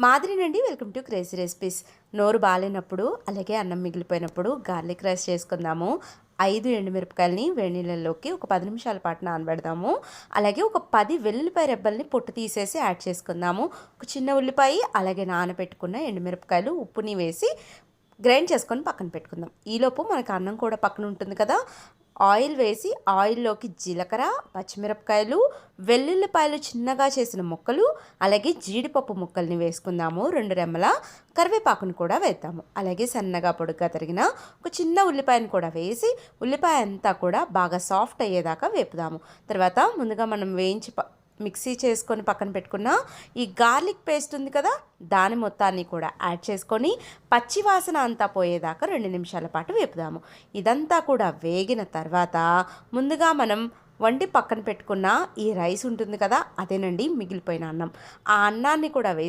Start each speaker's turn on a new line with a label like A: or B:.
A: మాదిరినండి. Welcome to crazy recipes. నోరు బాలేనప్పుడు అలాగే అన్నం మిగిలిపోయినప్పుడు గార్లిక్ రైస్ చేసుకుందాము. 5 ఎండుమిరపకాయలని వేడి నీళ్ళలోకి ఒక 10 నిమిషాల పాటు నానబెడదాము. అలాగే ఒక 10 వెల్లుల్లిపాయ రెబ్బల్ని పొట్టు తీసేసి యాడ్ చేసుకుందాము. ఒక చిన్న ఉల్లిపాయ, అలాగే నానబెట్టుకున్న ఎండుమిరపకాయలు, ఉప్పుని వేసి గ్రైండ్ చేసుకొని పక్కన పెట్టుకుందాం. ఈలోపు మనకు అన్నం కూడా పక్కన ఉంటుంది కదా. ఆయిల్ వేసి ఆయిల్లోకి జీలకర్ర, పచ్చిమిరపకాయలు, వెల్లుల్లిపాయలు చిన్నగా చేసిన ముక్కలు, అలాగే జీడిపప్పు ముక్కల్ని వేసుకుందాము. 2 రెమ్మల కరివేపాకును కూడా వేద్దాము. అలాగే సన్నగా పొడుగ్గా తరిగిన ఒక చిన్న ఉల్లిపాయను కూడా వేసి ఉల్లిపాయ అంతా కూడా బాగా సాఫ్ట్ అయ్యేదాకా వేపుదాము. తర్వాత ముందుగా మనం వేయించి మిక్సీ చేసుకొని పక్కన పెట్టుకున్న ఈ గార్లిక్ పేస్ట్ ఉంది కదా, దాని మొత్తాన్ని కూడా యాడ్ చేసుకొని పచ్చి వాసన అంతా పోయేదాకా 2 నిమిషాల పాటు వేపుదాము. ఇదంతా కూడా వేగిన తర్వాత ముందుగా మనం వండి పక్కన పెట్టుకున్న ఈ రైస్ ఉంటుంది కదా, అదేనండి మిగిలిపోయిన అన్నం. ఆ అన్నాన్ని కూడా